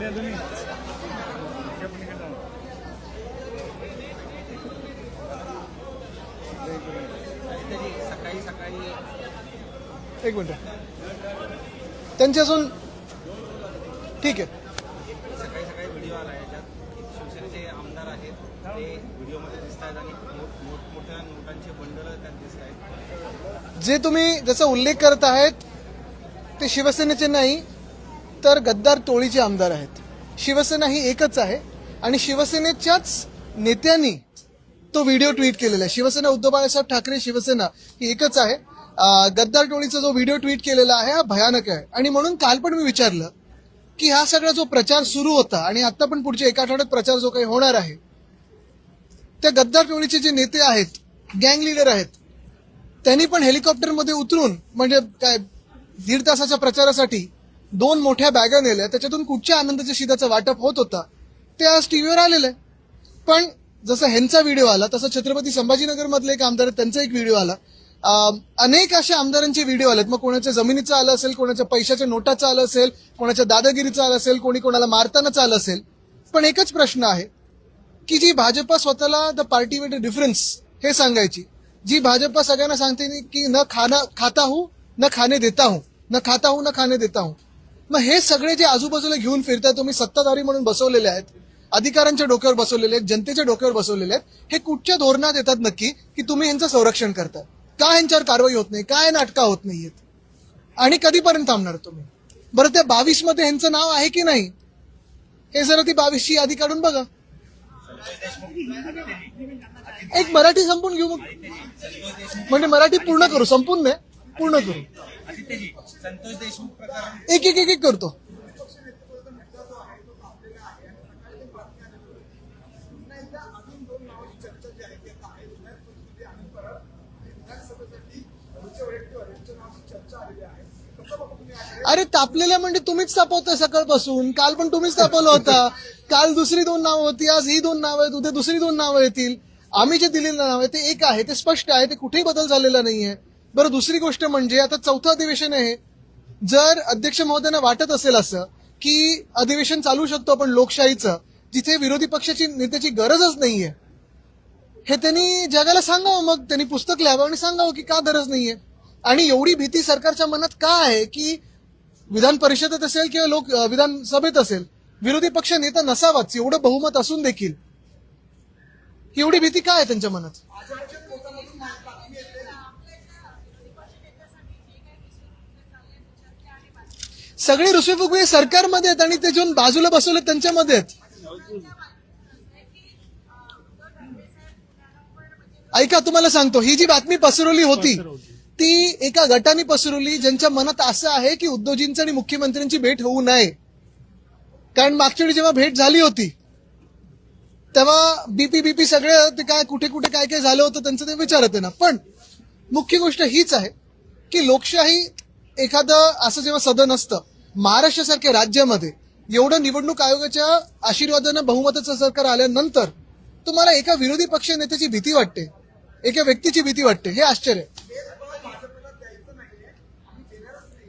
एक मिनिट त्यांची अजून ठीक आहे. सकाळी सकाळी व्हिडिओ आला याच्यात शिवसेनेचे आमदार आहेत ते व्हिडिओमध्ये दिसत आहेत आणि मोठमोठ्या नोटांचे बंडल त्यात दिसत आहेत. जे तुम्ही ज्याचा उल्लेख करत आहेत ते शिवसेनेचे नाही तर गद्दार टोळीचे आमदार आहेत. शिवसेना ही एकच आहे आणि शिवसेनेच्याच नेत्यांनी तो व्हिडिओ ट्विट केलेला आहे. शिवसेना उद्धव बाळासाहेब ठाकरे शिवसेना ही एकच आहे. गद्दार टोळीचा जो व्हिडिओ ट्विट केलेला आहे हा भयानक आहे आणि म्हणून काल पण मी विचारलं की हा सगळा जो प्रचार सुरू होता आणि आता पण पुढच्या एका आठवड्यात प्रचार जो काही होणार आहे त्या गद्दार टोळीचे जे नेते आहेत गँग लीडर आहेत त्यांनी पण हेलिकॉप्टरमध्ये उतरून म्हणजे काय 1.5 तासाच्या प्रचारासाठी 2 मोठ्या बॅगा नेल्या त्याच्यातून कुठच्या आनंदाच्या शिधाचं वाटप होत होता ते आज टीव्हीवर आलेलं आहे. पण जसं ह्यांचा व्हिडिओ आला तसं छत्रपती संभाजीनगर मधले एक आमदार त्यांचा एक व्हिडिओ आला. अनेक अशा आमदारांचे व्हिडिओ आलेत. मग कोणाच्या जमिनीचं आलं असेल, कोणाच्या पैशाच्या नोटाचं आलं असेल, कोणाच्या दादागिरीचं आलं असेल, कोणी कोणाला मारतानाच आलं असेल. पण एकच प्रश्न आहे की जी भाजपा स्वतःला द पार्टी विथ डिफरन्स हे सांगायची, जी भाजपा सगळ्यांना सांगते की न खाता हूं न खाने देता हूं, न खाता हूं न खाने देता हूं. मग हे सगळे जे आजूबाजूला घेऊन फिरतात तुम्ही सत्ताधारी म्हणून बसवलेले आहेत, अधिकाऱ्यांच्या डोक्यावर बसवलेले आहेत, जनतेच्या डोक्यावर बसवलेले आहेत, हे कुठच्या धोरणात येतात नक्की की तुम्ही ह्यांचं संरक्षण करता? का ह्यांच्यावर कारवाई होत नाही? काय नाटका होत नाहीयेत? आणि कधीपर्यंत थांबणार तुम्ही? बरं त्या 22 मध्ये ह्यांचं नाव आहे की नाही हे जरा ती 22 ची यादी काढून बघा. एक मराठी संपून घेऊ मग म्हणजे मराठी पूर्ण करू, संपून नाही पूर्ण करू. संतोष देशमुख प्रकरण एक एक एक एक करतो. अरे तापलेल्या म्हणजे तुम्हीच तापवताय सकाळपासून. काल पण तुम्हीच तापवलं होता. काल दुसरी 2 नावं होती, आज ही 2 नावं आहेत, उद्या दुसरी 2 नावं येतील. आम्ही जे दिलेलं नाव आहे ते एक आहे, ते स्पष्ट आहे, ते कुठेही बदल झालेला नाहीये. बरं दुसरी गोष्ट म्हणजे आता 4थं अधिवेशन आहे. जर अध्यक्ष महोदयांना वाटत असेल असं की अधिवेशन चालू शकतो आपण लोकशाहीचं जिथे विरोधी पक्षाची नेत्याची गरजच नाहीये, हे त्यांनी जगाला सांगावं. मग त्यांनी पुस्तक लिहावं आणि सांगावं की का गरज नाहीये. आणि एवढी भीती सरकारच्या मनात का आहे की विधान परिषदेत असेल किंवा विधानसभेत असेल विरोधी पक्ष नेता नसावाच एवढं बहुमत असून देखील एवढी भीती काय आहे त्यांच्या मनात? सगळे रुसवे सरकारमध्ये आहेत आणि ते जे बाजूला बसवले त्यांच्यामध्ये आहेत. ऐका तुम्हाला सांगतो, ही जी बातमी पसरवली होती ती एका गटाने पसरवली ज्यांच्या मनात असं आहे की उद्धवजींची आणि मुख्यमंत्र्यांची भेट होऊ नये. कारण मागच्या वेळी जेव्हा भेट झाली होती तेव्हा बीपी सगळे ते काय कुठे कुठे काय काय झालं होतं त्यांचं ते विचारत आहे ना. पण मुख्य गोष्ट हीच आहे की लोकशाही एखादं असं जेव्हा सदन असतं महाराष्ट्रासारख्या राज्यामध्ये एवढं निवडणूक आयोगाच्या आशीर्वादानं बहुमताचं सरकार आल्यानंतर तुम्हाला एका विरोधी पक्ष नेत्याची भीती वाटते, एका व्यक्तीची भीती वाटते, हे आश्चर्य.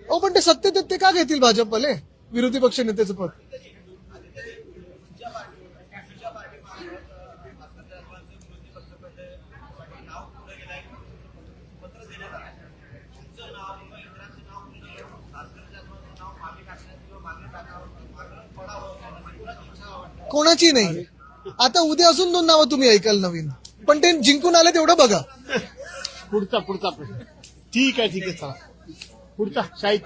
हो पण ते सत्तेत ते का घेतील भाजपवाले विरोधी पक्ष नेत्याचं पद? कोणाची नाही. आता उद्या अजून 2 नावं तुम्ही ऐकाल नवीन, पण ते जिंकून आले तेवढं बघा. पुढचा प्रश्न. ठीक आहे चला पुढचा. शाहीद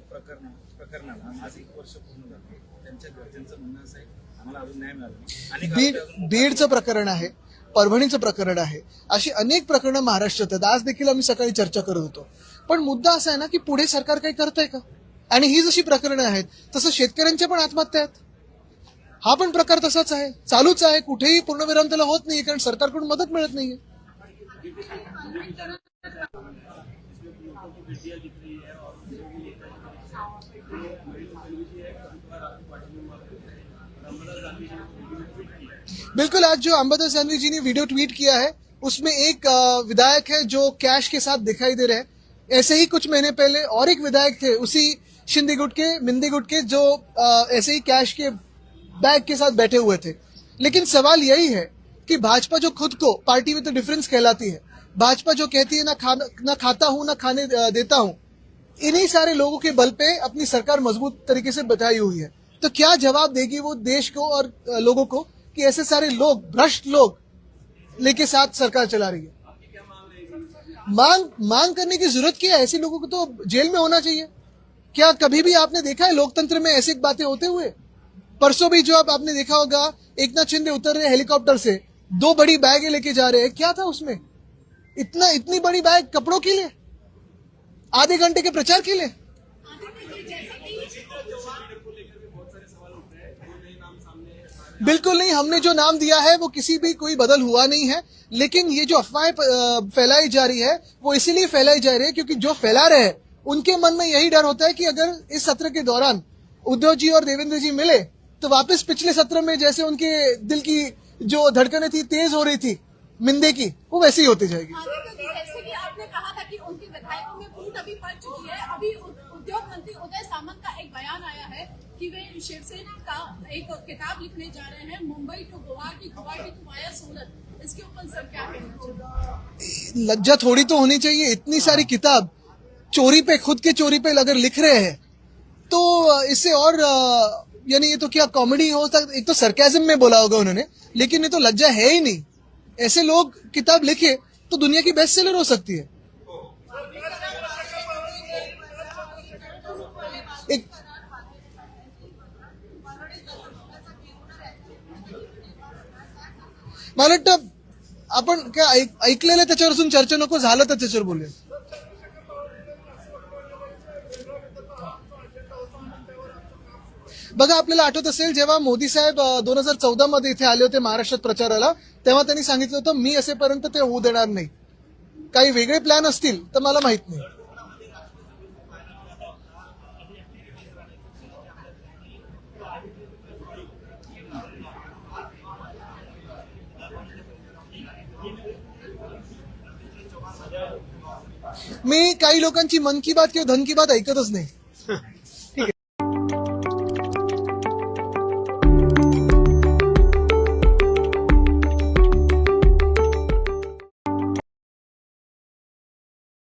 प्रकरणाला आज 1 वर्ष पूर्ण झाले. त्यांच्या घरच्यांचं म्हणणं असं आहे आम्हाला अजून न्याय मिळाला. बीडचं प्रकरण आहे, परभणीचं प्रकरण आहे, अशी अनेक प्रकरणं महाराष्ट्रात आहेत. आज देखील आम्ही सकाळी चर्चा करत होतो. पण मुद्दा असा आहे ना की पुढे सरकार काही करतंय का? आणि ही जशी प्रकरणं आहेत तसं शेतकऱ्यांच्या पण आत्महत्या आहेत. हा पण प्रकार तसाच आहे, चालूच आहे. कुठेही पूर्णविराम त्याला होत नाही कारण सरकारकडून मदत मिळत नाहीये. बिल्कुल, आज जो अंबादास दानवे जी ने वीडियो ट्वीट किया है उसमें एक विधायक है जो कैश के साथ दिखाई दे रहे हैं. ऐसे ही कुछ महीने पहले और एक विधायक थे उसी शिंदे गुट के मिंदे गुट के जो ऐसे ही कैश के बैग के साथ बैठे हुए थे। लेकिन सवाल यही है कि भाजपा जो खुद को पार्टी विद डिफरेंस कहलाती है, भाजपा जो कहती है ना खाता हूं ना खाने देता हूं, इन्हीं सारे लोगों के बल पे अपनी सरकार मजबूत तरीके से बचाई हुई है। तो क्या जवाब देगी वो देश को और लोगों को कि ऐसे सारे लोग, भ्रष्ट लोग लेके साथ सरकार चला रही है? मांग करने की जरूरत क्या है? ऐसे लोगों को तो जेल में होना चाहिए। क्या कभी भी आपने देखा है लोकतंत्र में ऐसी बातें होते हुए? परसों भी जो आपने देखा होगा, एकनाथ शिंदे उतर रहे हेलीकॉप्टर से, 2 बड़ी बैगें लेके जा रहे हैं। क्या था उसमें? इतनी बड़ी बैग कपड़ों के लिए, आधे घंटे के प्रचार के लिए? बिल्कुल नहीं, हमने जो नाम दिया है वो किसी भी कोई बदल हुआ नहीं है। लेकिन ये जो अफवाहें फैलाई जा रही है वो इसीलिए फैलाई जा रही है क्योंकि जो फैला रहे हैं उनके मन में यही डर होता है कि अगर इस सत्र के दौरान उद्धव जी और देवेंद्र जी मिले तो वापस पिछले सत्र में जैसे उनके दिल की जो धड़कनें थी, तेज हो रही थी मिंदे की, वो वैसे ही होती जाएगी। जैसे कि आपने कहा था कि उनके विधायकों में फूट अभी पड़ चुकी है। अभी उद्योग मंत्री उदय सामंत का एक बयान आया है कि वे शिवसेना का एक किताब लिखने जा रहे हैं, मुंबई टू गुवाहाटी, गुवाहाटी टू वाया सोलन। इसके ऊपर सर क्या कहना चाहिए? लज्जा थोड़ी तो होनी चाहिए। इतनी सारी किताब चोरी पे, खुद के चोरी पे अगर लिख रहे हैं तो इससे और यानी ये तो क्या कॉमेडी हो सकता? एक तो सरकाज़म में बोला होगा उन्होंने, लेकिन ये तो लज्जा है ही नहीं। ऐसे लोग किताब लिखे तो दुनिया की बेस्ट सेलर हो सकती है। एक मला वाटतं आपण काय ऐकलेलं त्याच्यावरून चर्चा नको, झालं तर त्याच्यावर बोलूया. बघा, आपल्याला आठवत असेल जेव्हा मोदी साहेब 2014 मध्ये इथे आले होते महाराष्ट्रात प्रचाराला, तेव्हा त्यांनी सांगितलं होतं मी असेपर्यंत ते होऊ देणार नाही. काही वेगळे प्लॅन असतील तर मला माहित नाही. मी काही लोकांची मन की बात किंवा धन की बात ऐकतच नाही.